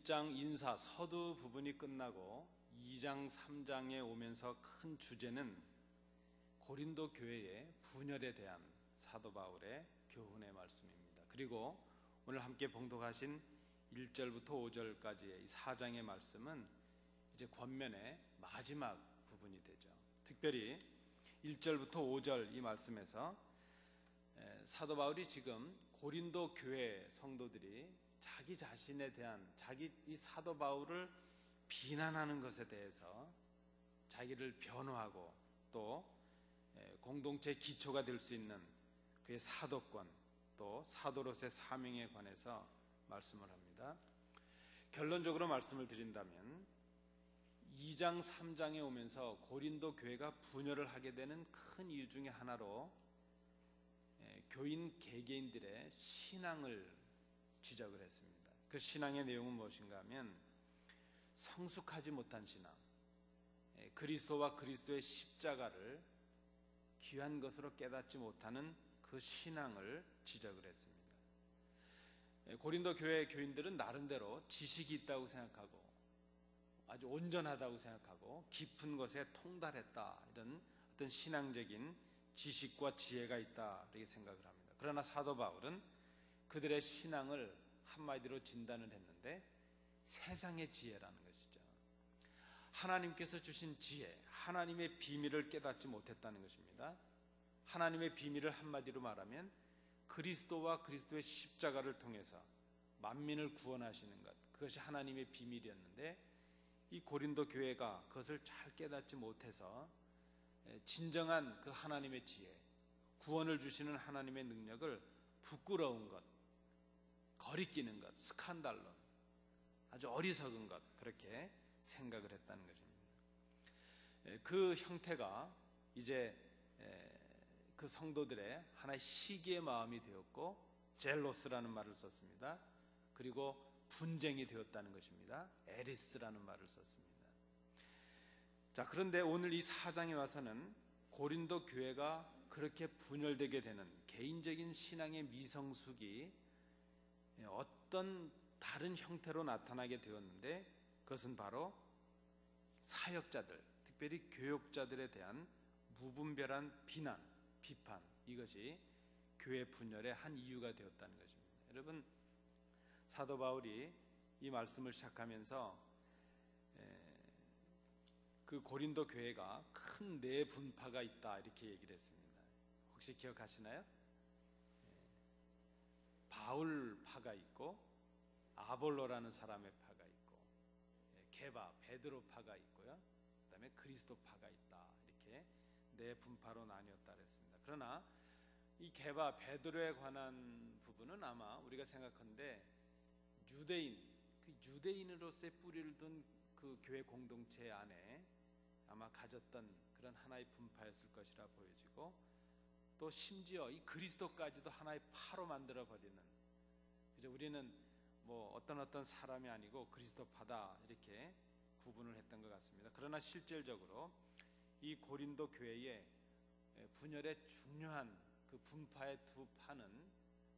1장 인사 서두 부분이 끝나고 2장 3장에 오면서 큰 주제는 고린도 교회의 분열에 대한 사도 바울의 교훈의 말씀입니다. 그리고 오늘 함께 봉독하신 1절부터 5절까지의 이 4장의 말씀은 이제 권면의 마지막 부분이 되죠. 특별히 1절부터 5절 이 말씀에서 사도 바울이 지금 고린도 교회 성도들이 자기 자신에 대한 이 사도 바울을 비난하는 것에 대해서 자기를 변호하고 또 공동체의 기초가 될 수 있는 그의 사도권 또 사도로서의 사명에 관해서 말씀을 합니다. 결론적으로 말씀을 드린다면 2장 3장에 오면서 고린도 교회가 분열을 하게 되는 큰 이유 중에 하나로 교인 개개인들의 신앙을 지적을 했습니다. 그 신앙의 내용은 무엇인가 하면 성숙하지 못한 신앙, 그리스도와 그리스도의 십자가를 귀한 것으로 깨닫지 못하는 그 신앙을 지적을 했습니다. 고린도 교회 교인들은 나름대로 지식이 있다고 생각하고 아주 온전하다고 생각하고 깊은 것에 통달했다, 이런 어떤 신앙적인 지식과 지혜가 있다 이렇게 생각을 합니다. 그러나 사도 바울은 그들의 신앙을 한마디로 진단을 했는데 세상의 지혜라는 것이죠. 하나님께서 주신 지혜, 하나님의 비밀을 깨닫지 못했다는 것입니다. 하나님의 비밀을 한마디로 말하면 그리스도와 그리스도의 십자가를 통해서 만민을 구원하시는 것, 그것이 하나님의 비밀이었는데 이 고린도 교회가 그것을 잘 깨닫지 못해서 진정한 그 하나님의 지혜, 구원을 주시는 하나님의 능력을 부끄러운 것, 거리끼는 것, 스칸달론, 아주 어리석은 것, 그렇게 생각을 했다는 것입니다. 그 형태가 이제 그 성도들의 하나의 시기의 마음이 되었고 젤로스라는 말을 썼습니다. 그리고 분쟁이 되었다는 것입니다. 에리스라는 말을 썼습니다. 자, 그런데 오늘 이 4장에 와서는 고린도 교회가 그렇게 분열되게 되는 개인적인 신앙의 미성숙이 어떤 다른 형태로 나타나게 되었는데 그것은 바로 사역자들, 특별히 교역자들에 대한 무분별한 비난, 비판, 이것이 교회 분열의 한 이유가 되었다는 것입니다. 여러분, 사도 바울이 이 말씀을 시작하면서 그 고린도 교회가 큰 네 분파가 있다 이렇게 얘기를 했습니다. 혹시 기억하시나요? 바울파가 있고 아볼로라는 사람의 파가 있고 게바, 베드로파가 있고요. 그 다음에 그리스도파가 있다. 이렇게 네 분파로 나뉘었다 그랬습니다. 그러나 이 게바, 베드로에 관한 부분은 아마 우리가 생각하는데 유대인, 그 유대인으로서의 뿌리를 둔 그 교회 공동체 안에 아마 가졌던 그런 하나의 분파였을 것이라 보여지고 또 심지어 이 그리스도까지도 하나의 파로 만들어버리는, 이제 우리는 뭐 어떤 사람이 아니고 그리스도파다 이렇게 구분을 했던 것 같습니다. 그러나 실질적으로 이 고린도 교회의 분열의 중요한 그 분파의 두 파는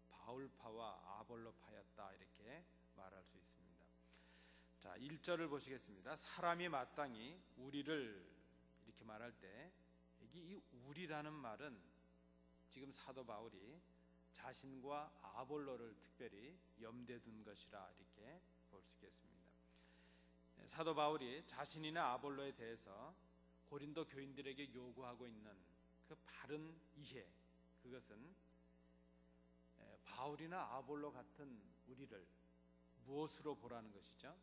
바울파와 아볼로파였다 이렇게 말할 수 있습니다. 자, 1절을 보시겠습니다. 사람이 마땅히 우리를 이렇게 말할 때 이 우리라는 말은 지금 사도 바울이 자신과 아볼로를 특별히 염두에 둔 것이라 이렇게 볼 수 있겠습니다. 사도 바울이 자신이나 아볼로에 대해서 고린도 교인들에게 요구하고 있는 그 바른 이해, 그것은 바울이나 아볼로 같은 우리를 무엇으로 보라는 것이죠?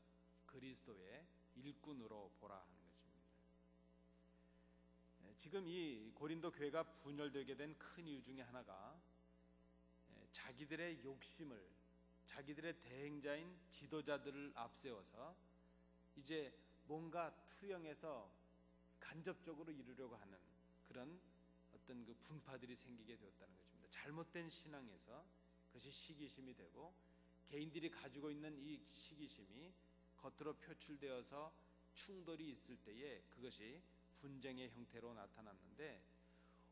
그리스도의 일꾼으로 보라 하는 것입니다. 지금 이 고린도 교회가 분열되게 된 큰 이유 중에 하나가 자기들의 욕심을, 자기들의 대행자인 지도자들을 앞세워서 이제 뭔가 투영해서 간접적으로 이루려고 하는 그런 어떤 그 분파들이 생기게 되었다는 것입니다. 잘못된 신앙에서 그것이 시기심이 되고 개인들이 가지고 있는 이 시기심이 겉으로 표출되어서 충돌이 있을 때에 그것이 분쟁의 형태로 나타났는데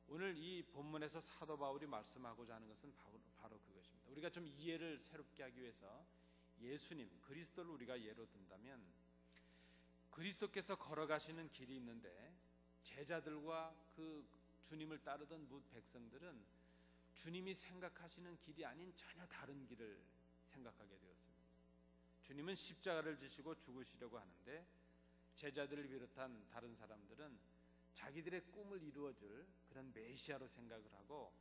오늘 이 본문에서 사도 바울이 말씀하고자 하는 것은 바로 그것입니다. 우리가 좀 이해를 새롭게 하기 위해서 예수님, 그리스도를 우리가 예로 든다면 그리스도께서 걸어가시는 길이 있는데 제자들과 그 주님을 따르던 뭇 백성들은 주님이 생각하시는 길이 아닌 전혀 다른 길을 생각하게 되었습니다. 주님은 십자가를 지시고 죽으시려고 하는데 제자들을 비롯한 다른 사람들은 자기들의 꿈을 이루어줄 그런 메시아로 생각을 하고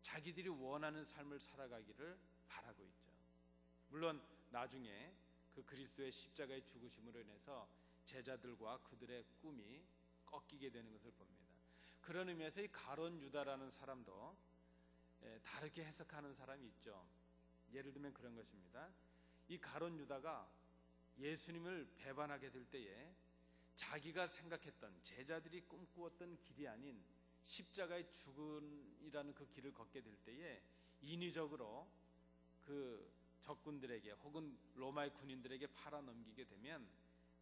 자기들이 원하는 삶을 살아가기를 바라고 있죠. 물론 나중에 그 그리스도의 십자가의 죽으심으로 인해서 제자들과 그들의 꿈이 꺾이게 되는 것을 봅니다. 그런 의미에서 이 가룟 유다라는 사람도 다르게 해석하는 사람이 있죠. 예를 들면 그런 것입니다. 이 가룟 유다가 예수님을 배반하게 될 때에 자기가 생각했던 제자들이 꿈꾸었던 길이 아닌 십자가의 죽음이라는 그 길을 걷게 될 때에 인위적으로 그 적군들에게 혹은 로마의 군인들에게 팔아넘기게 되면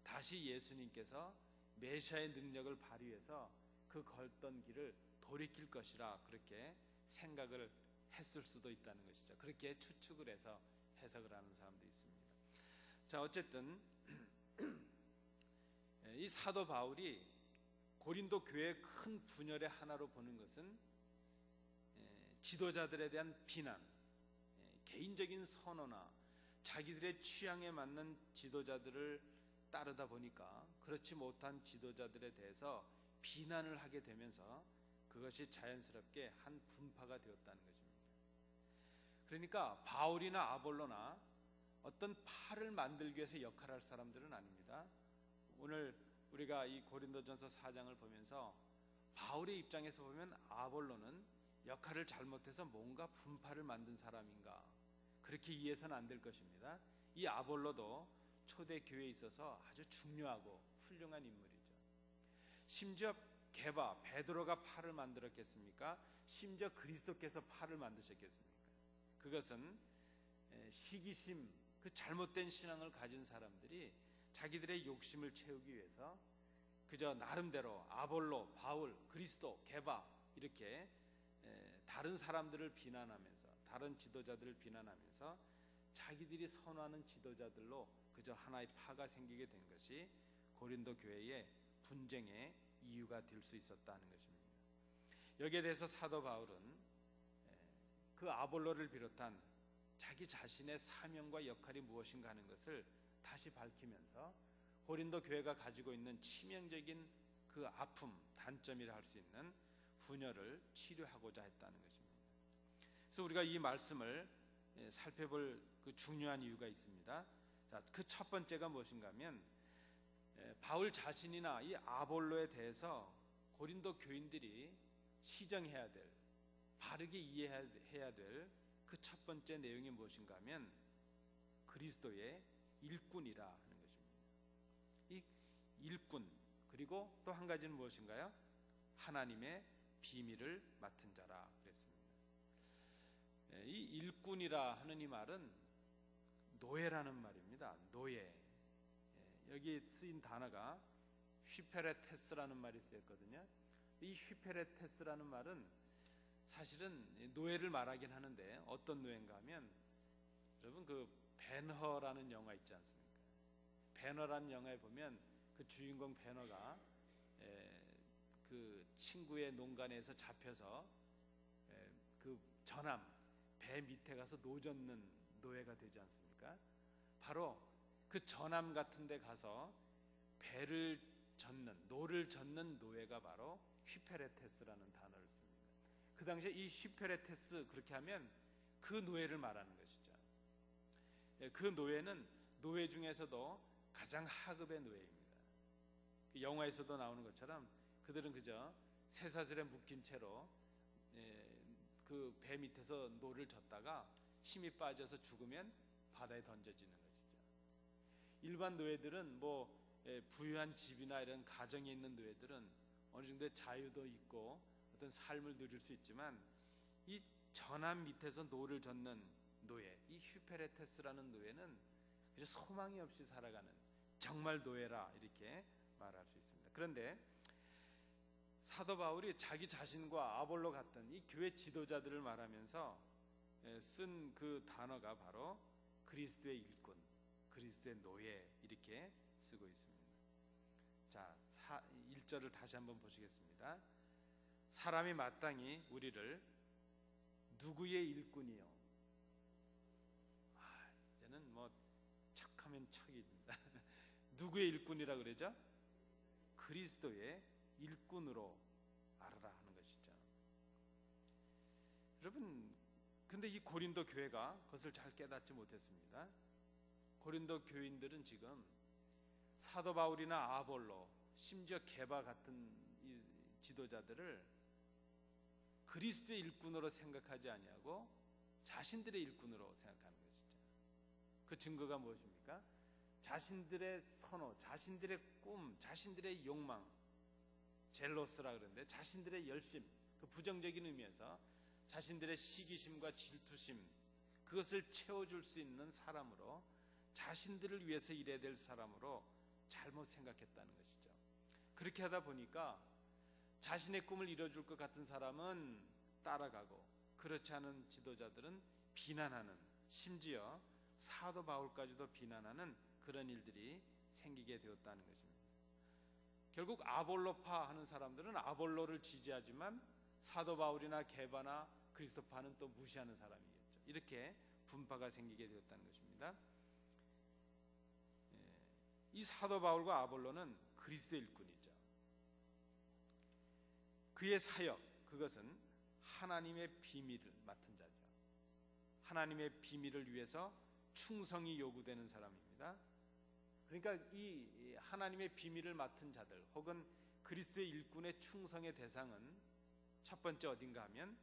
다시 예수님께서 메시아의 능력을 발휘해서 그 걷던 길을 돌이킬 것이라 그렇게 생각을 했을 수도 있다는 것이죠. 그렇게 추측을 해서 해석을 하는 사람도 있습니다. 자, 어쨌든 이 사도 바울이 고린도 교회의 큰 분열의 하나로 보는 것은 지도자들에 대한 비난, 개인적인 선호나 자기들의 취향에 맞는 지도자들을 따르다 보니까 그렇지 못한 지도자들에 대해서 비난을 하게 되면서 그것이 자연스럽게 한 분파가 되었다는 것입니다. 그러니까 바울이나 아볼로나 어떤 파를 만들기 위해서 역할할 사람들은 아닙니다. 오늘 우리가 이 고린도전서 4장을 보면서 바울의 입장에서 보면 아볼로는 역할을 잘못해서 뭔가 분파를 만든 사람인가 그렇게 이해해서는 안 될 것입니다. 이 아볼로도 초대 교회에 있어서 아주 중요하고 훌륭한 인물이죠. 심지어 게바, 베드로가 파를 만들었겠습니까? 심지어 그리스도께서 파를 만드셨겠습니까? 그것은 시기심, 그 잘못된 신앙을 가진 사람들이 자기들의 욕심을 채우기 위해서 그저 나름대로 아볼로, 바울, 그리스도, 게바 이렇게 다른 사람들을 비난하면서 다른 지도자들을 비난하면서 자기들이 선호하는 지도자들로 그저 하나의 파가 생기게 된 것이 고린도 교회의 분쟁의 이유가 될 수 있었다는 것입니다. 여기에 대해서 사도 바울은 그 아볼로를 비롯한 자기 자신의 사명과 역할이 무엇인가 하는 것을 다시 밝히면서 고린도 교회가 가지고 있는 치명적인 그 아픔, 단점이라 할 수 있는 분열을 치료하고자 했다는 것입니다. 그래서 우리가 이 말씀을 살펴볼 그 중요한 이유가 있습니다. 자, 그 첫 번째가 무엇인가 하면 바울 자신이나 이 아볼로에 대해서 고린도 교인들이 시정해야 될, 바르게 이해해야 될 그 첫 번째 내용이 무엇인가 하면 그리스도의 일꾼이라 하는 것입니다. 이 일꾼, 그리고 또 한 가지는 무엇인가요? 하나님의 비밀을 맡은 자라 그랬습니다. 이 일꾼이라 하는 이 말은 노예라는 말입니다. 노예. 여기 쓰인 단어가 휘페레테스라는 말이 쓰였거든요. 이 휘페레테스라는 말은 사실은 노예를 말하긴 하는데 어떤 노예인가 하면 여러분 그 배너라는 영화 있지 않습니까? 배너라는 영화에 보면 그 주인공 배너가 그 친구의 농간에서 잡혀서 그 전함 배 밑에 가서 노젓는 노예가 되지 않습니까? 바로 그 전함 같은 데 가서 배를 젓는, 노를 젓는 노예가 바로 휘페레테스라는 단어를 씁니다. 그 당시에 이 휘페레테스 그렇게 하면 그 노예를 말하는 것이죠. 그 노예는 노예 중에서도 가장 하급의 노예입니다. 영화에서도 나오는 것처럼 그들은 그저 쇠사슬에 묶인 채로 그 배 밑에서 노를 젓다가 힘이 빠져서 죽으면 바다에 던져지는 것이죠. 일반 노예들은 뭐 부유한 집이나 이런 가정에 있는 노예들은 어느 정도의 자유도 있고 어떤 삶을 누릴 수 있지만 이 전함 밑에서 노를 젓는 노예, 이 휘페레테스라는 노예는 그저 소망이 없이 살아가는 정말 노예라 이렇게 말할 수 있습니다. 그런데 사도 바울이 자기 자신과 아볼로 같은 이 교회 지도자들을 말하면서 쓴 그 단어가 바로 그리스도의 일꾼, 그리스도의 노예 이렇게 쓰고 있습니다. 자, 1절을 다시 한번 보시겠습니다. 사람이 마땅히 우리를 누구의 일꾼이요? 이제는 뭐 척하면 척입니다. 누구의 일꾼이라 그러죠? 그리스도의 일꾼으로 알아라 하는 것이죠. 여러분, 근데 이 고린도 교회가 그것을 잘 깨닫지 못했습니다. 고린도 교인들은 지금 사도 바울이나 아볼로, 심지어 게바 같은 이 지도자들을 그리스도의 일꾼으로 생각하지 아니하고 자신들의 일꾼으로 생각하는 것이죠. 그 증거가 무엇입니까? 자신들의 선호, 자신들의 꿈, 자신들의 욕망, 젤로스라 그러는데 자신들의 열심, 그 부정적인 의미에서 자신들의 시기심과 질투심, 그것을 채워줄 수 있는 사람으로, 자신들을 위해서 일해야 될 사람으로 잘못 생각했다는 것이죠. 그렇게 하다 보니까 자신의 꿈을 이뤄줄 것 같은 사람은 따라가고, 그렇지 않은 지도자들은 비난하는, 심지어 사도 바울까지도 비난하는 그런 일들이 생기게 되었다는 것입니다. 결국 아볼로파 하는 사람들은 아볼로를 지지하지만 사도 바울이나 게바나 그리스도파는 또 무시하는 사람이겠죠. 이렇게 분파가 생기게 되었다는 것입니다. 이 사도 바울과 아볼로는 그리스도의 일꾼이죠. 그의 사역, 그것은 하나님의 비밀을 맡은 자죠. 하나님의 비밀을 위해서 충성이 요구되는 사람입니다. 그러니까 이 하나님의 비밀을 맡은 자들, 혹은 그리스도의 일꾼의 충성의 대상은 첫 번째 어딘가 하면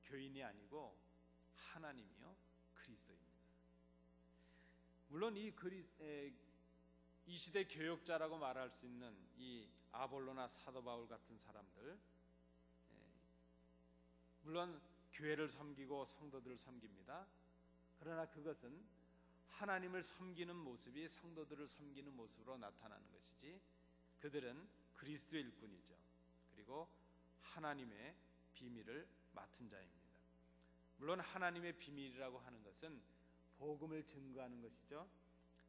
교인이 아니고 하나님이요, 그리스도입니다. 물론 이 시대 교역자라고 말할 수 있는 이 아볼로나 사도 바울 같은 사람들, 물론 교회를 섬기고 성도들을 섬깁니다. 그러나 그것은 하나님을 섬기는 모습이 성도들을 섬기는 모습으로 나타나는 것이지, 그들은 그리스도의 일꾼이죠. 그리고 하나님의 비밀을 맡은 자입니다. 물론 하나님의 비밀이라고 하는 것은 복음을 증거하는 것이죠.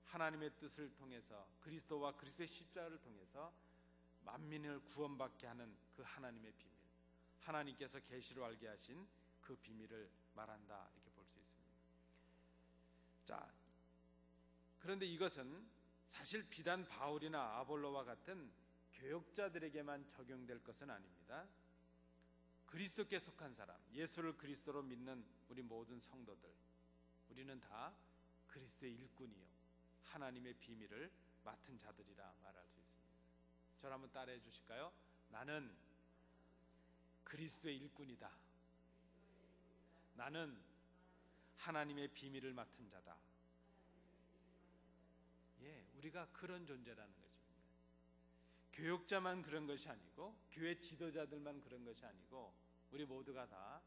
하나님의 뜻을 통해서, 그리스도와 그리스도의 십자가를 통해서 만민을 구원받게 하는 그 하나님의 비밀, 하나님께서 계시로 알게 하신 그 비밀을 말한다, 이렇게 볼 수 있습니다. 자, 그런데 이것은 사실 비단 바울이나 아볼로와 같은 교역자들에게만 적용될 것은 아닙니다. 그리스도께 속한 사람, 예수를 그리스도로 믿는 우리 모든 성도들, 우리는 다 그리스도의 일꾼이요, 하나님의 비밀을 맡은 자들이라 말할 수 있습니다. 저를 한번 따라해 주실까요? 나는 그리스도의 일꾼이다. 나는 하나님의 비밀을 맡은 자다. 우리가 그런 존재라는 것입니다. 교역자만 그런 것이 아니고, 교회 지도자들만 그런 것이 아니고, 우리 모두가 다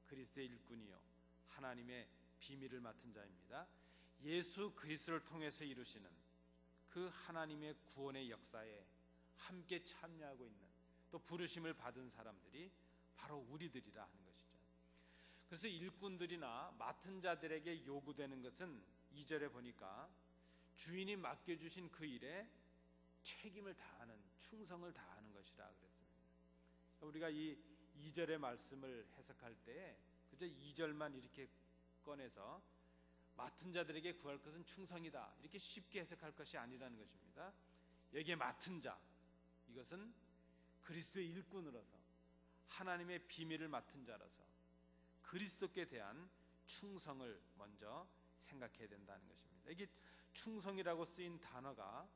그리스도의 일꾼이요, 하나님의 비밀을 맡은 자입니다. 예수 그리스도를 통해서 이루시는 그 하나님의 구원의 역사에 함께 참여하고 있는, 또 부르심을 받은 사람들이 바로 우리들이라 하는 것이죠. 그래서 일꾼들이나 맡은 자들에게 요구되는 것은 2절에 보니까 주인이 맡겨주신 그 일에 책임을 다하는, 충성을 다하는 것이라 그랬습니다. 우리가 이 2절의 말씀을 해석할 때 그저 2절만 이렇게 꺼내서 맡은 자들에게 구할 것은 충성이다, 이렇게 쉽게 해석할 것이 아니라는 것입니다. 여기에 맡은 자, 이것은 그리스도의 일꾼으로서, 하나님의 비밀을 맡은 자로서 그리스도께 대한 충성을 먼저 생각해야 된다는 것입니다. 여기 충성이라고 쓰인 단어가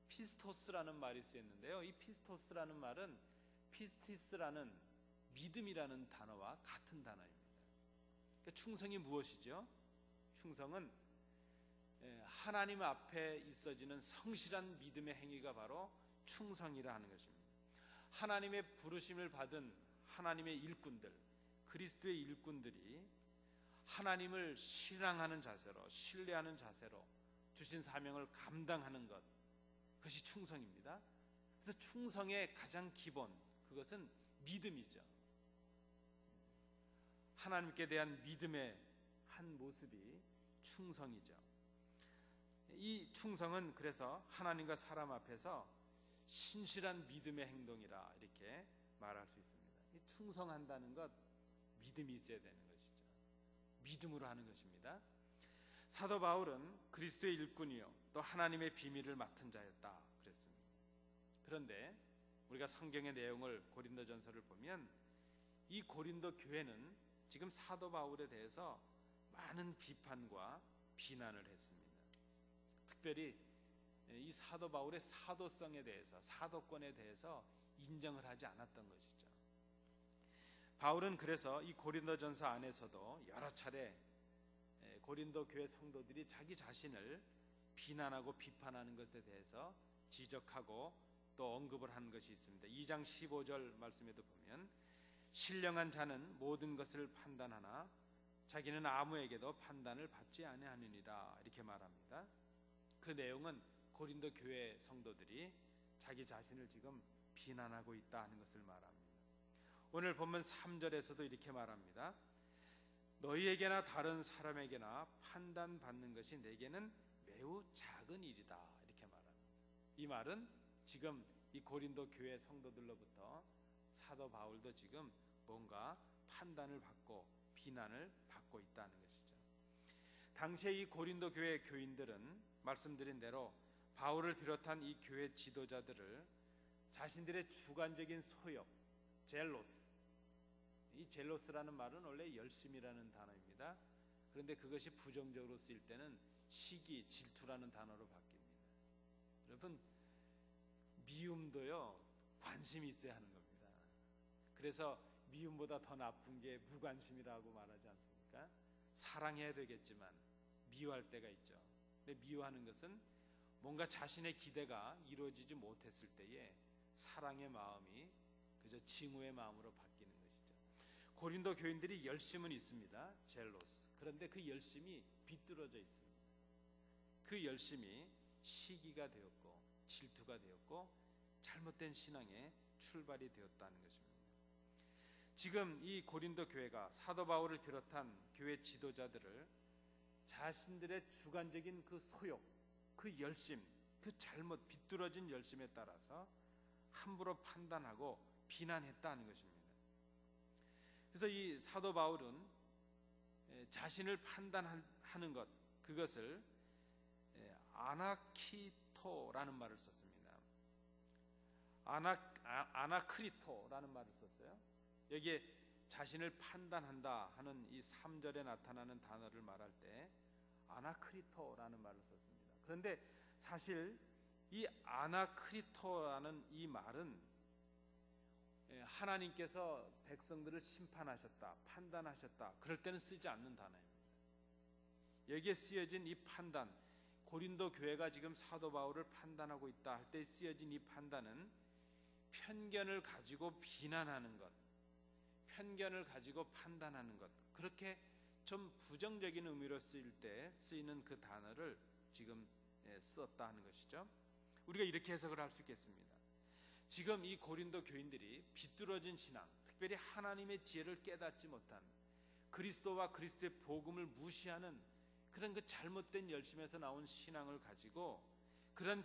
피스토스라는 말이 쓰였는데요, 이 피스토스라는 말은 피스티스라는 믿음이라는 단어와 같은 단어입니다. 그러니까 충성이 무엇이죠? 충성은 하나님 앞에 있어지는 성실한 믿음의 행위가 바로 충성이라 하는 것입니다. 하나님의 부르심을 받은 하나님의 일꾼들, 그리스도의 일꾼들이 하나님을 신앙하는 자세로, 신뢰하는 자세로 주신 사명을 감당하는 것, 그것이 충성입니다. 그래서 충성의 가장 기본, 그것은 믿음이죠. 하나님께 대한 믿음의 한 모습이 충성이죠. 충성은 그래서 하나님과 사람 앞에서 신실한 믿음의 행동이라 이렇게 말할 수 있습니다. 충성한다는 것, 믿음이 있어야 되는 것이죠. 믿음으로 하는 것입니다. 사도 바울은 그리스도의 일꾼이요 또 하나님의 비밀을 맡은 자였다 그랬습니다. 그런데 우리가 성경의 내용을 고린도전서를 보면 이 고린도 교회는 지금 사도 바울에 대해서 많은 비판과 비난을 했습니다. 특별히 이 사도 바울의 사도성에 대해서, 사도권에 대해서 인정을 하지 않았던 것이죠. 바울은 그래서 이 고린도전서 안에서도 여러 차례 고린도 교회 성도들이 자기 자신을 비난하고 비판하는 것에 대해서 지적하고 또 언급을 한 것이 있습니다. 2장 15절 말씀에도 보면 신령한 자는 모든 것을 판단하나 자기는 아무에게도 판단을 받지 아니하느니라 이렇게 말합니다. 그 내용은 고린도 교회 성도들이 자기 자신을 지금 비난하고 있다 하는 것을 말합니다. 오늘 본문 3절에서도 이렇게 말합니다. 너희에게나 다른 사람에게나 판단받는 것이 내게는 매우 작은 일이다 이렇게 말합니다. 이 말은 지금 이 고린도 교회 성도들로부터 사도 바울도 지금 뭔가 판단을 받고 비난을 받고 있다는 것이죠. 당시에 이 고린도 교회 교인들은 말씀드린 대로 바울을 비롯한 이 교회 지도자들을 자신들의 주관적인 소욕, 젤로스, 이 젤로스라는 말은 원래 열심이라는 단어입니다. 그런데 그것이 부정적으로 쓰일 때는 시기, 질투라는 단어로 바뀝니다. 여러분, 미움도요 관심이 있어야 하는 겁니다. 그래서 미움보다 더 나쁜 게 무관심이라고 말하지 않습니까? 사랑해야 되겠지만 미워할 때가 있죠. 근데 미워하는 것은 뭔가 자신의 기대가 이루어지지 못했을 때에 사랑의 마음이 그저 징후의 마음으로 바뀌는 것이죠. 고린도 교인들이 열심은 있습니다. 젤로스. 그런데 그 열심이 비뚤어져 있습니다. 그 열심이 시기가 되었고 질투가 되었고 잘못된 신앙의 출발이 되었다는 것입니다. 지금 이 고린도 교회가 사도 바울을 비롯한 교회 지도자들을 자신들의 주관적인 그 소욕, 그 열심, 그 잘못 비뚤어진 열심에 따라서 함부로 판단하고 비난했다는 것입니다. 그래서 이 사도 바울은 자신을 판단하는 것, 그것을 아나키토라는 말을 썼습니다. 아나크리토라는 말을 썼어요. 여기에 자신을 판단한다 하는 이 3절에 나타나는 단어를 말할 때 아나크리토라는 말을 썼습니다. 그런데 사실 이 아나크리토라는 이 말은 하나님께서 백성들을 심판하셨다, 판단하셨다, 그럴 때는 쓰지 않는 단어입니다. 여기에 쓰여진 이 판단, 고린도 교회가 지금 사도 바울을 판단하고 있다 할 때 쓰여진 이 판단은 편견을 가지고 비난하는 것, 편견을 가지고 판단하는 것, 그렇게 좀 부정적인 의미로 쓰일 때 쓰이는 그 단어를 지금 썼다 하는 것이죠. 우리가 이렇게 해석을 할 수 있겠습니다. 지금 이 고린도 교인들이 비뚤어진 신앙, 특별히 하나님의 지혜를 깨닫지 못한 그리스도와 그리스도의 복음을 무시하는 그런 그 잘못된 열심에서 나온 신앙을 가지고 그런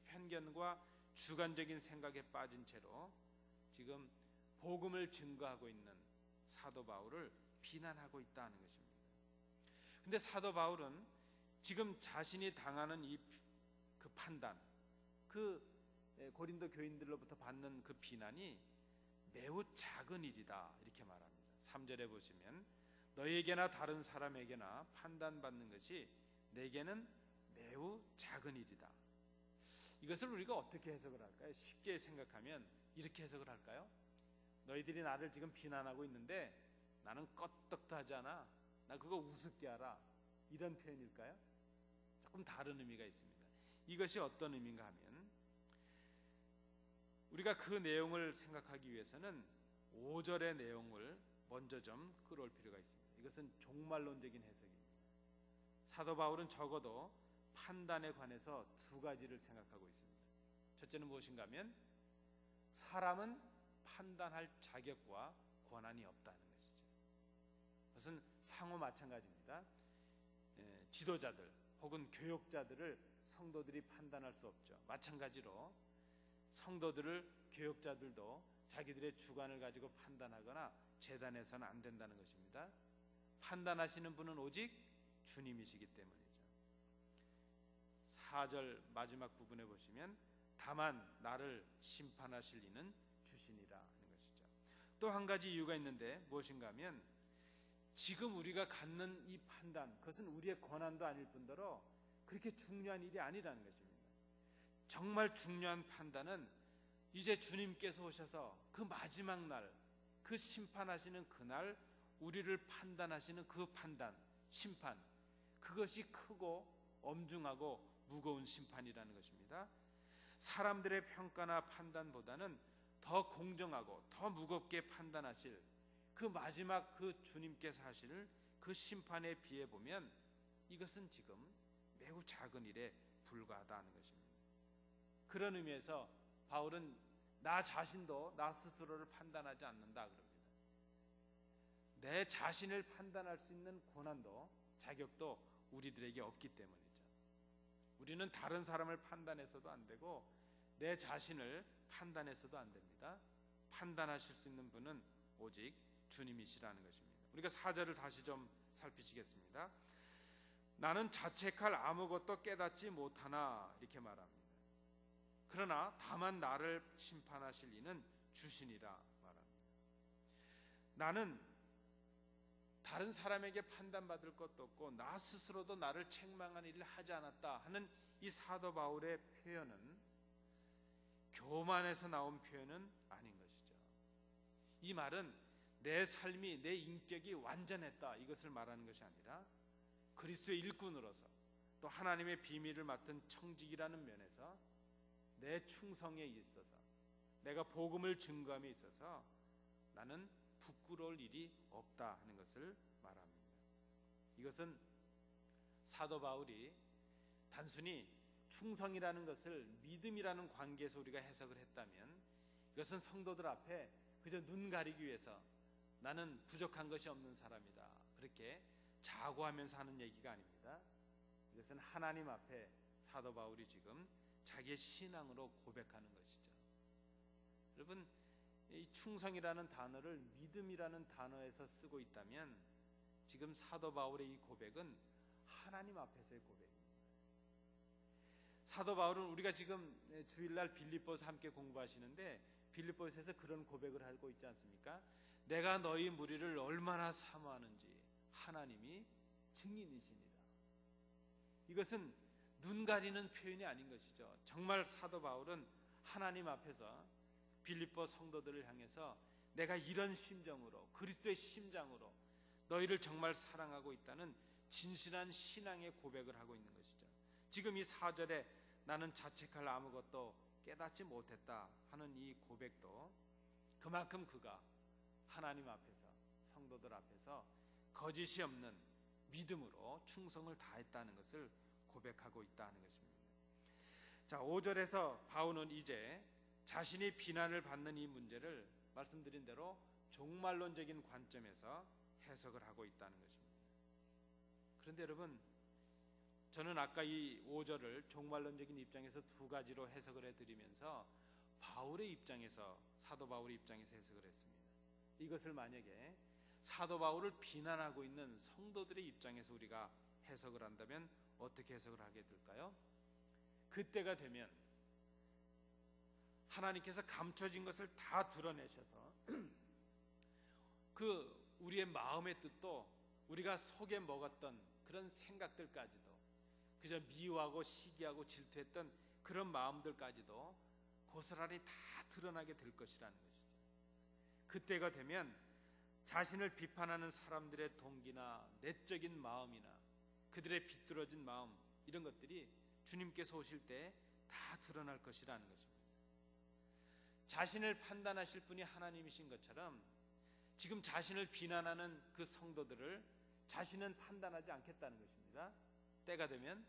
편견과 주관적인 생각에 빠진 채로 지금 복음을 증거하고 있는 사도 바울을 비난하고 있다는 것입니다. 그런데 사도 바울은 지금 자신이 당하는 그 판단, 그 고린도 교인들로부터 받는 그 비난이 매우 작은 일이다 이렇게 말합니다. 3절에 보시면 너희에게나 다른 사람에게나 판단받는 것이 내게는 매우 작은 일이다. 이것을 우리가 어떻게 해석을 할까요? 쉽게 생각하면 이렇게 해석을 할까요? 너희들이 나를 지금 비난하고 있는데 나는 껐떡도 하지 않아. 나 그거 우습게 알아. 이런 표현일까요? 조금 다른 의미가 있습니다. 이것이 어떤 의미인가 하면 우리가 그 내용을 생각하기 위해서는 5절의 내용을 먼저 좀 끌어올 필요가 있습니다. 이것은 종말론적인 해석입니다. 사도 바울은 적어도 판단에 관해서 두 가지를 생각하고 있습니다. 첫째는 무엇인가 하면 사람은 판단할 자격과 권한이 없다는 것이죠. 그것은 상호 마찬가지입니다. 지도자들, 혹은 교역자들을 성도들이 판단할 수 없죠. 마찬가지로 성도들을 교역자들도 자기들의 주관을 가지고 판단하거나 재단해서는 안 된다는 것입니다. 판단하시는 분은 오직 주님이시기 때문이죠. 4절 마지막 부분에 보시면 다만 나를 심판하실 이는 주시니라 하는 것이죠. 또 한 가지 이유가 있는데 무엇인가 하면 지금 우리가 갖는 이 판단, 그것은 우리의 권한도 아닐 뿐더러 그렇게 중요한 일이 아니라는 것입니다. 정말 중요한 판단은 이제 주님께서 오셔서 그 마지막 날, 그 심판하시는 그날 우리를 판단하시는 그 판단, 심판, 그것이 크고 엄중하고 무거운 심판이라는 것입니다. 사람들의 평가나 판단보다는 더 공정하고 더 무겁게 판단하실 그 마지막 그 주님께서 하실 그 심판에 비해 보면 이것은 지금 매우 작은 일에 불과하다는 것입니다. 그런 의미에서 바울은 나 자신도 나 스스로를 판단하지 않는다 그럽니다. 내 자신을 판단할 수 있는 권한도 자격도 우리들에게 없기 때문이죠. 우리는 다른 사람을 판단해서도 안 되고 내 자신을 판단해서도 안 됩니다. 판단하실 수 있는 분은 오직 주님이시라는 것입니다. 우리가 4절을 다시 좀 살피시겠습니다. 나는 자책할 아무것도 깨닫지 못하나 이렇게 말합니다. 그러나 다만 나를 심판하실 이는 주시니라 말합니다. 나는 다른 사람에게 판단받을 것도 없고 나 스스로도 나를 책망한 일을 하지 않았다 하는 이 사도 바울의 표현은 교만에서 나온 표현은 아닌 것이죠. 이 말은 내 삶이, 내 인격이 완전했다 이것을 말하는 것이 아니라 그리스도의 일꾼으로서 또 하나님의 비밀을 맡은 청직이라는 면에서 내 충성에 있어서 내가 복음을 증거함에 있어서 나는 부끄러울 일이 없다 하는 것을 말합니다. 이것은 사도 바울이 단순히 충성이라는 것을 믿음이라는 관계에서 우리가 해석을 했다면 이것은 성도들 앞에 그저 눈 가리기 위해서 나는 부족한 것이 없는 사람이다 그렇게 자고하면서 하는 얘기가 아닙니다. 이것은 하나님 앞에 사도 바울이 지금 자기의 신앙으로 고백하는 것이죠. 여러분, 이 충성이라는 단어를 믿음이라는 단어에서 쓰고 있다면 지금 사도 바울의 이 고백은 하나님 앞에서의 고백입니다. 사도 바울은 우리가 지금 주일날 빌립보서 함께 공부하시는데 빌립보서에서 그런 고백을 하고 있지 않습니까? 내가 너희 무리를 얼마나 사모하는지 하나님이 증인이시니라. 이것은 눈 가리는 표현이 아닌 것이죠. 정말 사도 바울은 하나님 앞에서 빌립보 성도들을 향해서 내가 이런 심정으로 그리스도의 심장으로 너희를 정말 사랑하고 있다는 진실한 신앙의 고백을 하고 있는 것이죠. 지금 이 4절에 나는 자책할 아무것도 깨닫지 못했다 하는 이 고백도 그만큼 그가 하나님 앞에서 성도들 앞에서 거짓이 없는 믿음으로 충성을 다했다는 것을 고백하고 있다는 것입니다. 자, 5절에서 바울은 이제 자신이 비난을 받는 이 문제를 말씀드린 대로 종말론적인 관점에서 해석을 하고 있다는 것입니다. 그런데 여러분, 저는 아까 이 5절을 종말론적인 입장에서 두 가지로 해석을 해드리면서 바울의 입장에서, 사도 바울의 입장에서 해석을 했습니다. 이것을 만약에 사도 바울을 비난하고 있는 성도들의 입장에서 우리가 해석을 한다면 어떻게 해석을 하게 될까요? 그때가 되면 하나님께서 감춰진 것을 다 드러내셔서 그 우리의 마음의 뜻도 우리가 속에 먹었던 그런 생각들까지도 그저 미워하고 시기하고 질투했던 그런 마음들까지도 고스란히 다 드러나게 될 것이라는 것이죠. 그때가 되면 자신을 비판하는 사람들의 동기나 내적인 마음이나 그들의 비뚤어진 마음, 이런 것들이 주님께서 오실 때 다 드러날 것이라는 것입니다. 자신을 판단하실 분이 하나님이신 것처럼 지금 자신을 비난하는 그 성도들을 자신은 판단하지 않겠다는 것입니다. 때가 되면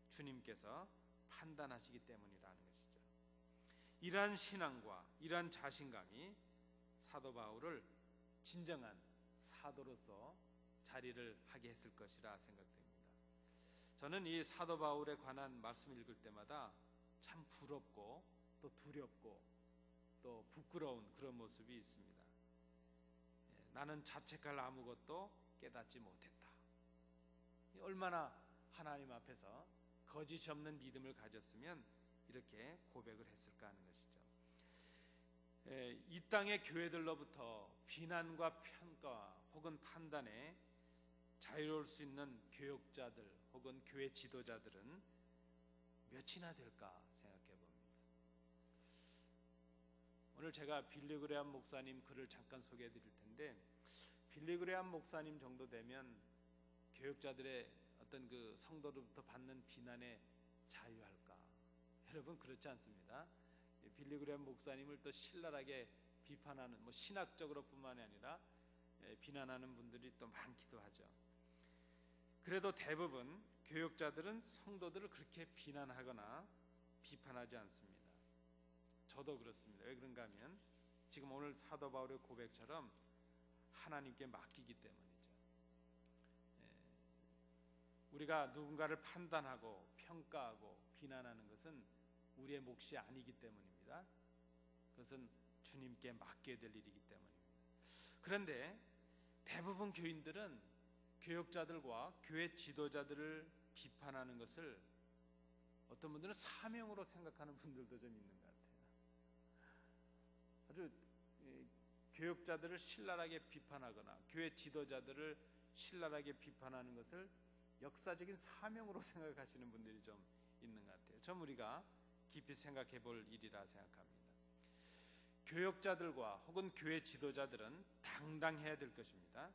주님께서 판단하시기 때문이라는 것이죠. 이러한 신앙과 이러한 자신감이 사도 바울을 진정한 사도로서 자리를 하게 했을 것이라 생각됩니다. 저는 이 사도 바울에 관한 말씀을 읽을 때마다 참 부럽고 또 두렵고 또 부끄러운 그런 모습이 있습니다. 나는 자책할 아무것도 깨닫지 못했다. 얼마나 하나님 앞에서 거짓이 없는 믿음을 가졌으면 이렇게 고백을 했을까 하는 것이죠. 이 땅의 교회들로부터 비난과 평가 혹은 판단에 자유로울 수 있는 교역자들 혹은 교회 지도자들은 몇이나 될까 생각해 봅니다. 오늘 제가 빌리 그레함 목사님 글을 잠깐 소개해 드릴 텐데, 빌리 그레함 목사님 정도 되면 교역자들의 어떤 그 성도로부터 받는 비난에 자유할까? 여러분 그렇지 않습니다. 빌리 그레함 목사님을 또 신랄하게 비판하는, 신학적으로뿐만이 아니라 비난하는 분들이 또 많기도 하죠. 그래도 대부분 교역자들은 성도들을 그렇게 비난하거나 비판하지 않습니다. 저도 그렇습니다. 왜 그런가 하면 지금 오늘 사도 바울의 고백처럼 하나님께 맡기기 때문이죠. 우리가 누군가를 판단하고 평가하고 비난하는 것은 우리의 몫이 아니기 때문입니다. 그것은 주님께 맡겨야 될 일이기 때문입니다. 그런데 대부분 교인들은 교역자들과 교회 지도자들을 비판하는 것을 어떤 분들은 사명으로 생각하는 분들도 좀 있는 것 같아요. 아주 교역자들을 신랄하게 비판하거나 교회 지도자들을 신랄하게 비판하는 것을 역사적인 사명으로 생각하시는 분들이 좀 있는 것 같아요. 좀 우리가 깊이 생각해 볼 일이라 생각합니다. 교역자들과 혹은 교회 지도자들은 당당해야 될 것입니다.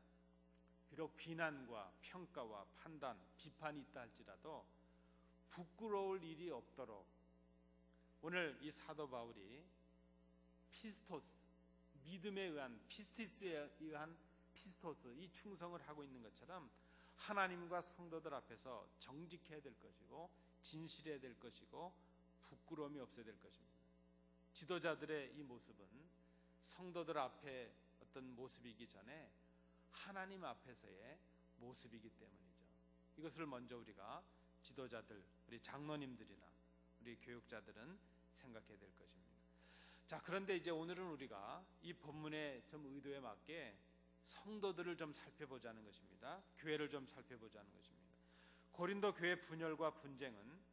비록 비난과 평가와 판단, 비판이 있다 할지라도 부끄러울 일이 없도록 오늘 이 사도 바울이 피스토스, 믿음에 의한 피스티스에 의한 피스토스, 이 충성을 하고 있는 것처럼 하나님과 성도들 앞에서 정직해야 될 것이고 진실해야 될 것이고 부끄러움이 없어야 될 것입니다. 지도자들의 이 모습은 성도들 앞에 어떤 모습이기 전에 하나님 앞에서의 모습이기 때문이죠. 이것을 먼저 우리가 지도자들, 우리 장로님들이나 우리 교육자들은 생각해야 될 것입니다. 자, 그런데 이제 오늘은 우리가 이 본문의 좀 의도에 맞게 성도들을 좀 살펴보자는 것입니다. 교회를 좀 살펴보자는 것입니다. 고린도 교회 분열과 분쟁은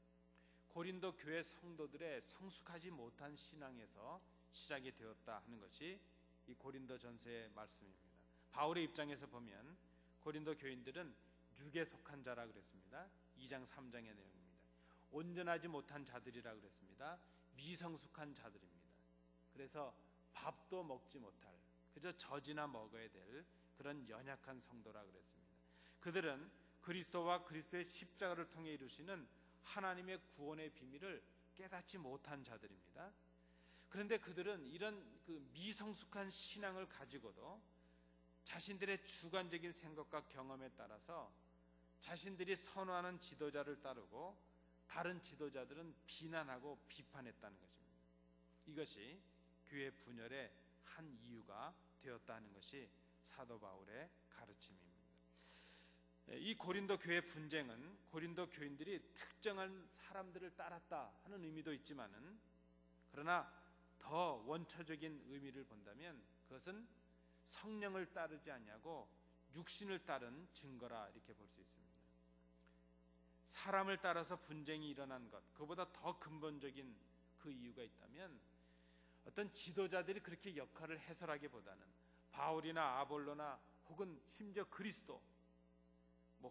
고린도 교회 성도들의 성숙하지 못한 신앙에서 시작이 되었다 하는 것이 이 고린도 전서의 말씀입니다. 바울의 입장에서 보면 고린도 교인들은 육에 속한 자라 그랬습니다. 2장 3장의 내용입니다. 온전하지 못한 자들이라 그랬습니다. 미성숙한 자들입니다. 그래서 밥도 먹지 못할, 그저 젖이나 먹어야 될 그런 연약한 성도라 그랬습니다. 그들은 그리스도와 그리스도의 십자가를 통해 이루시는 하나님의 구원의 비밀을 깨닫지 못한 자들입니다. 그런데 그들은 이런 그 미성숙한 신앙을 가지고도 자신들의 주관적인 생각과 경험에 따라서 자신들이 선호하는 지도자를 따르고 다른 지도자들은 비난하고 비판했다는 것입니다. 이것이 교회 분열의 한 이유가 되었다는 것이 사도 바울의 가르침입니다. 이 고린도 교회 분쟁은 고린도 교인들이 특정한 사람들을 따랐다 하는 의미도 있지만은, 그러나 더 원초적인 의미를 본다면 그것은 성령을 따르지 아니하고 육신을 따른 증거라 이렇게 볼 수 있습니다. 사람을 따라서 분쟁이 일어난 것, 그보다 더 근본적인 그 이유가 있다면 어떤 지도자들이 그렇게 역할을 해설하기보다는 바울이나 아볼로나 혹은 심지어 그리스도,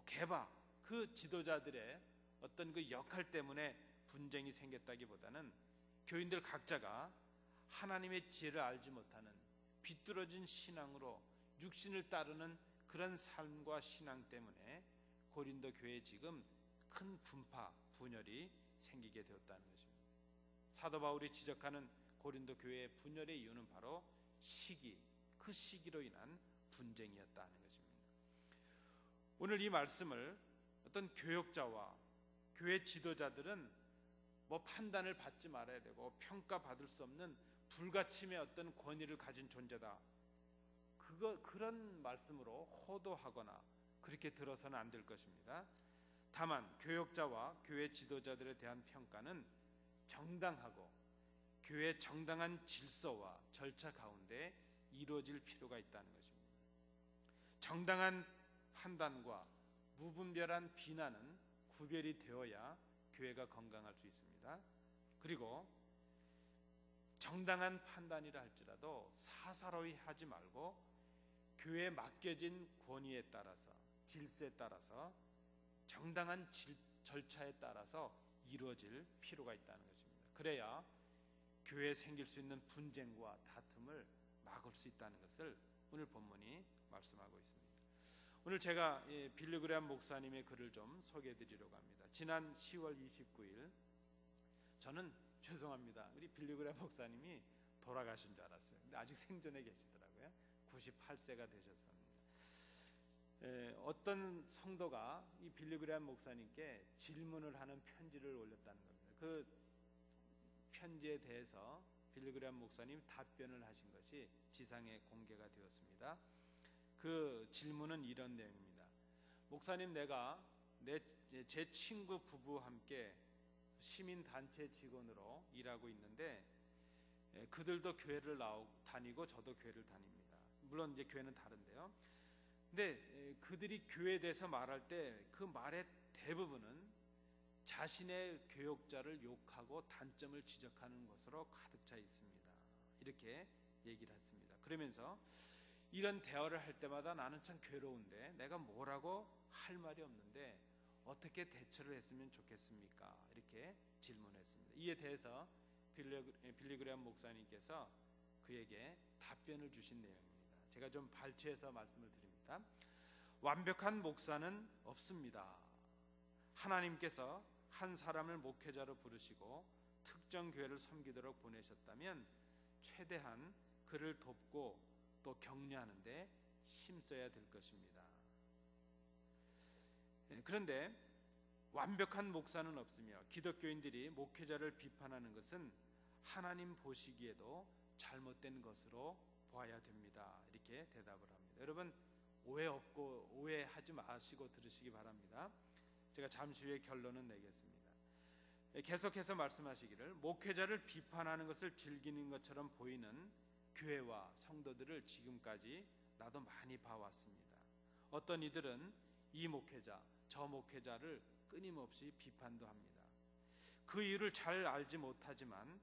게바, 그 지도자들의 어떤 그 역할 때문에 분쟁이 생겼다기보다는 교인들 각자가 하나님의 지혜를 알지 못하는 비뚤어진 신앙으로 육신을 따르는 그런 삶과 신앙 때문에 고린도 교회에 지금 큰 분파, 분열이 생기게 되었다는 것입니다. 사도 바울이 지적하는 고린도 교회의 분열의 이유는 바로 시기, 그 시기로 인한 분쟁이었다는 것입니다. 오늘 이 말씀을 어떤 교역자와 교회 지도자들은 판단을 받지 말아야 되고 평가받을 수 없는 불가침의 어떤 권위를 가진 존재다, 그런 말씀으로 호도하거나 그렇게 들어서는 안 될 것입니다. 다만 교역자와 교회 지도자들에 대한 평가는 정당하고 교회의 정당한 질서와 절차 가운데 이루어질 필요가 있다는 것입니다. 정당한 판단과 무분별한 비난은 구별이 되어야 교회가 건강할 수 있습니다. 그리고 정당한 판단이라 할지라도 사사로이 하지 말고 교회에 맡겨진 권위에 따라서 질서에 따라서 정당한 절차에 따라서 이루어질 필요가 있다는 것입니다. 그래야 교회에 생길 수 있는 분쟁과 다툼을 막을 수 있다는 것을 오늘 본문이 말씀하고 있습니다. 오늘 제가 빌리 그레이엄 목사님의 글을 좀 소개해드리려고 합니다. 지난 10월 29일 저는 죄송합니다. 우리 빌리 그레이엄 목사님이 돌아가신 줄 알았어요. 근데 아직 생존해 계시더라고요. 98세가 되셨습니다. 어떤 성도가 이 빌리 그레이엄 목사님께 질문을 하는 편지를 올렸다는 겁니다. 그 편지에 대해서 빌리 그레이엄 목사님 답변을 하신 것이 지상에 공개가 되었습니다. 그 질문은 이런 내용입니다. 목사님, 내가 제 친구 부부와 함께 시민단체 직원으로 일하고 있는데 그들도 교회를 다니고 저도 교회를 다닙니다. 물론 이제 교회는 다른데요. 근데 그들이 교회에 대해서 말할 때 그 말의 대부분은 자신의 교역자를 욕하고 단점을 지적하는 것으로 가득 차 있습니다. 이렇게 얘기를 했습니다. 그러면서 이런 대화를 할 때마다 나는 참 괴로운데 내가 뭐라고 할 말이 없는데 어떻게 대처를 했으면 좋겠습니까? 이렇게 질문했습니다. 이에 대해서 빌리 그레이엄 목사님께서 그에게 답변을 주신 내용입니다. 제가 좀 발췌해서 말씀을 드립니다. 완벽한 목사는 없습니다. 하나님께서 한 사람을 목회자로 부르시고 특정 교회를 섬기도록 보내셨다면 최대한 그를 돕고 또 격려하는데 힘써야 될 것입니다. 그런데 완벽한 목사는 없으며 기독교인들이 목회자를 비판하는 것은 하나님 보시기에도 잘못된 것으로 보아야 됩니다. 이렇게 대답을 합니다. 여러분, 오해하지 마시고 들으시기 바랍니다. 제가 잠시 후에 결론은 내겠습니다. 계속해서 말씀하시기를 목회자를 비판하는 것을 즐기는 것처럼 보이는 교회와 성도들을 지금까지 나도 많이 봐왔습니다. 어떤 이들은 이 목회자, 저 목회자를 끊임없이 비판도 합니다. 그 이유를 잘 알지 못하지만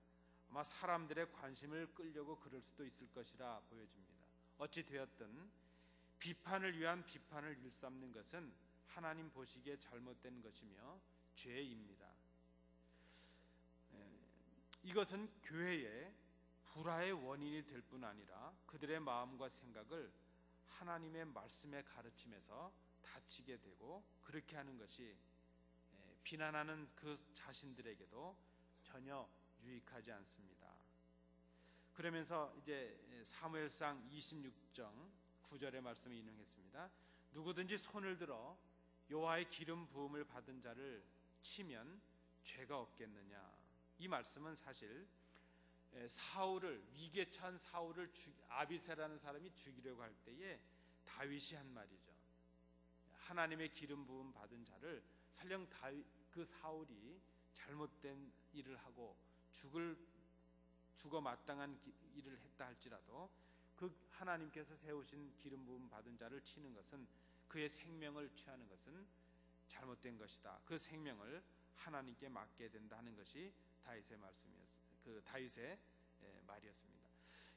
아마 사람들의 관심을 끌려고 그럴 수도 있을 것이라 보여집니다. 어찌 되었든 비판을 위한 비판을 일삼는 것은 하나님 보시기에 잘못된 것이며 죄입니다. 이것은 교회의 불화의 원인이 될 뿐 아니라 그들의 마음과 생각을 하나님의 말씀의 가르침에서 다치게 되고 그렇게 하는 것이 비난하는 그 자신들에게도 전혀 유익하지 않습니다. 그러면서 이제 사무엘상 26장 9절의 말씀을 인용했습니다. 누구든지 손을 들어 여호와의 기름 부음을 받은 자를 치면 죄가 없겠느냐. 이 말씀은 사실 위기에 처한 사울을 아비새라는 사람이 죽이려고 할 때에 다윗이 한 말이죠. 하나님의 기름 부음 받은 자를 설령 그 사울이 잘못된 일을 하고 죽어 마땅한 일을 했다 할지라도 그 하나님께서 세우신 기름 부음 받은 자를 치는 것은 그의 생명을 취하는 것은 잘못된 것이다. 그 생명을 하나님께 맡게 된다 하는 것이 다윗의 말씀이었습니다. 그 다윗의 말이었습니다.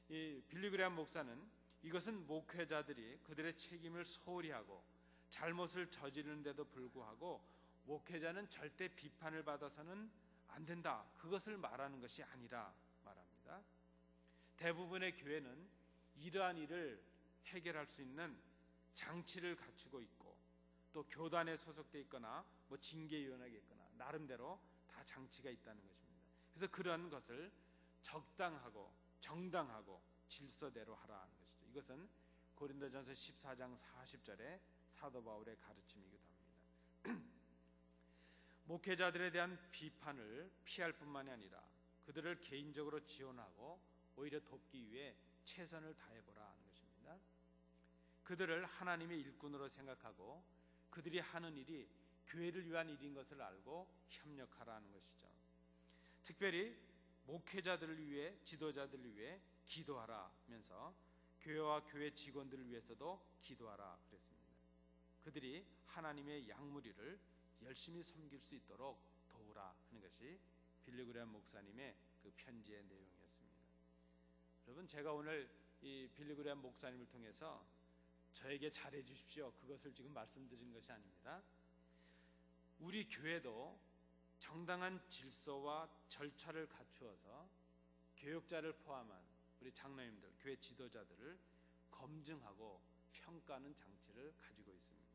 이 빌리 그레이엄 목사는 이것은 목회자들이 그들의 책임을 소홀히 하고 잘못을 저지르는데도 불구하고 목회자는 절대 비판을 받아서는 안 된다. 그것을 말하는 것이 아니라 말합니다. 대부분의 교회는 이러한 일을 해결할 수 있는 장치를 갖추고 있고 또 교단에 소속돼 있거나 뭐 징계위원회가 있거나 나름대로 다 장치가 있다는 것입니다. 그래서 그런 것을 적당하고 정당하고 질서대로 하라는 것이죠. 이것은 고린도전서 14장 40절의 사도 바울의 가르침이기도 합니다. 목회자들에 대한 비판을 피할 뿐만이 아니라 그들을 개인적으로 지원하고 오히려 돕기 위해 최선을 다해보라 하는 것입니다. 그들을 하나님의 일꾼으로 생각하고 그들이 하는 일이 교회를 위한 일인 것을 알고 협력하라는 것이죠. 특별히 목회자들을 위해, 지도자들을 위해 기도하라면서 교회와 교회 직원들을 위해서도 기도하라 그랬습니다. 그들이 하나님의 양무리를 열심히 섬길 수 있도록 도우라 하는 것이 빌리 그레이엄 목사님의 그 편지의 내용이었습니다. 여러분, 제가 오늘 이 빌리 그레이엄 목사님을 통해서 저에게 잘해 주십시오, 그것을 지금 말씀드린 것이 아닙니다. 우리 교회도 정당한 질서와 절차를 갖추어서 교역자를 포함한 우리 장로님들, 교회 지도자들을 검증하고 평가하는 장치를 가지고 있습니다.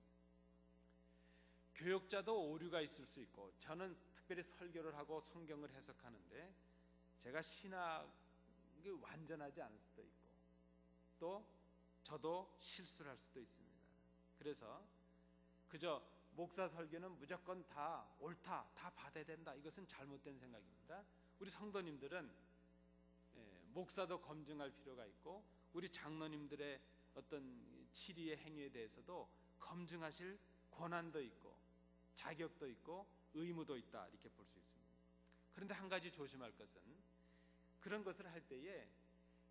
교역자도 오류가 있을 수 있고, 저는 특별히 설교를 하고 성경을 해석하는데 제가 신학이 완전하지 않을 수도 있고, 또 저도 실수를 할 수도 있습니다. 그래서 그저 목사 설교는 무조건 다 옳다, 다 받아야 된다, 이것은 잘못된 생각입니다. 우리 성도님들은 목사도 검증할 필요가 있고, 우리 장로님들의 어떤 치리의 행위에 대해서도 검증하실 권한도 있고 자격도 있고 의무도 있다, 이렇게 볼 수 있습니다. 그런데 한 가지 조심할 것은, 그런 것을 할 때에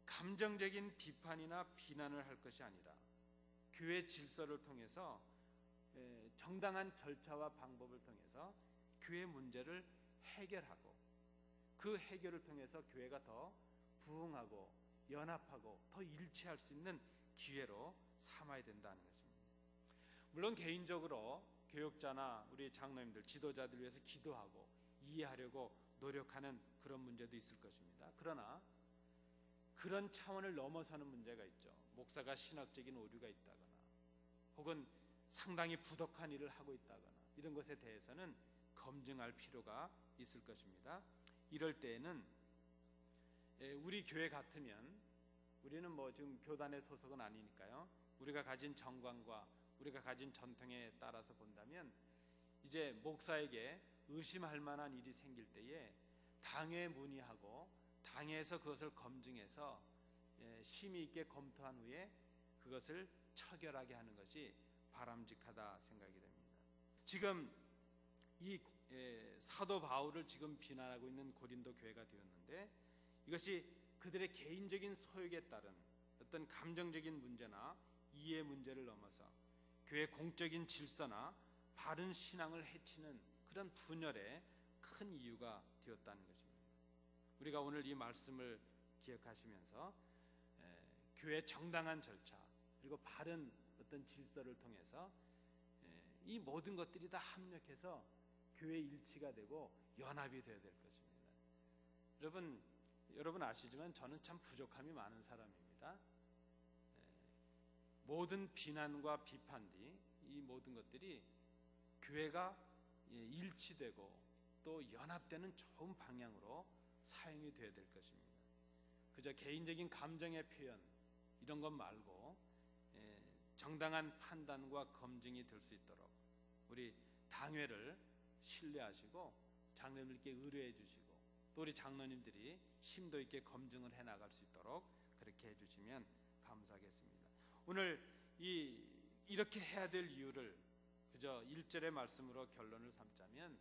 감정적인 비판이나 비난을 할 것이 아니라 교회 질서를 통해서 정당한 절차와 방법을 통해서 교회 문제를 해결하고, 그 해결을 통해서 교회가 더 부흥하고 연합하고 더 일치할 수 있는 기회로 삼아야 된다는 것입니다. 물론 개인적으로 교역자나 우리 장로님들, 지도자들 위해서 기도하고 이해하려고 노력하는 그런 문제도 있을 것입니다. 그러나 그런 차원을 넘어서는 문제가 있죠. 목사가 신학적인 오류가 있다거나 혹은 상당히 부덕한 일을 하고 있다거나 이런 것에 대해서는 검증할 필요가 있을 것입니다. 이럴 때에는 우리 교회 같으면, 우리는 지금 교단의 소속은 아니니까요, 우리가 가진 정관과 우리가 가진 전통에 따라서 본다면, 이제 목사에게 의심할 만한 일이 생길 때에 당회에 문의하고 당회에서 그것을 검증해서 심의 있게 검토한 후에 그것을 처결하게 하는 것이 바람직하다 생각이 됩니다. 지금 이 사도 바울을 지금 비난하고 있는 고린도 교회가 되었는데, 이것이 그들의 개인적인 소욕에 따른 어떤 감정적인 문제나 이해 문제를 넘어서 교회 공적인 질서나 바른 신앙을 해치는 그런 분열의 큰 이유가 되었다는 것입니다. 우리가 오늘 이 말씀을 기억하시면서 교회의 정당한 절차 그리고 바른 어떤 질서를 통해서 이 모든 것들이 다 합력해서 교회 일치가 되고 연합이 되어야 될 것입니다. 여러분 아시지만 저는 참 부족함이 많은 사람입니다. 모든 비난과 비판 뒤 이 모든 것들이 교회가 일치되고 또 연합되는 좋은 방향으로 사용이 되어야 될 것입니다. 그저 개인적인 감정의 표현 이런 것 말고 정당한 판단과 검증이 될 수 있도록 우리 당회를 신뢰하시고 장로님들께 의뢰해 주시고, 또 우리 장로님들이 심도 있게 검증을 해 나갈 수 있도록 그렇게 해 주시면 감사하겠습니다. 오늘 이렇게 해야 될 이유를 그저 1절의 말씀으로 결론을 삼자면,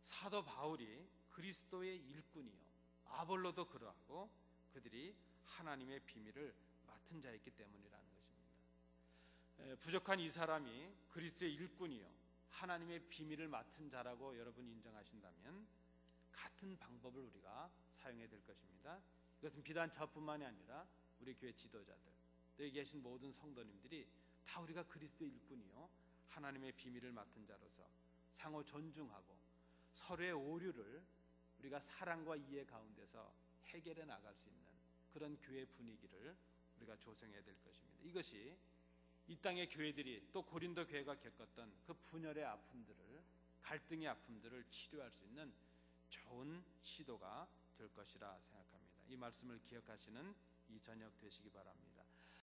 사도 바울이 그리스도의 일꾼이요 아볼로도 그러하고 그들이 하나님의 비밀을 맡은 자였기 때문이라는 것입니다. 부족한 이 사람이 그리스도의 일꾼이요 하나님의 비밀을 맡은 자라고 여러분 인정하신다면 같은 방법을 우리가 사용해야 될 것입니다. 이것은 비단 저뿐만이 아니라 우리 교회 지도자들, 여기 계신 모든 성도님들이 다 우리가 그리스도의 일꾼이요 하나님의 비밀을 맡은 자로서 상호 존중하고 서로의 오류를 우리가 사랑과 이해 가운데서 해결해 나갈 수 있는 그런 교회 분위기를 우리가 조성해야 될 것입니다. 이것이 이 땅의 교회들이, 또 고린도 교회가 겪었던 그 분열의 아픔들을, 갈등의 아픔들을 치료할 수 있는 좋은 시도가 될 것이라 생각합니다. 이 말씀을 기억하시는 이 저녁 되시기 바랍니다.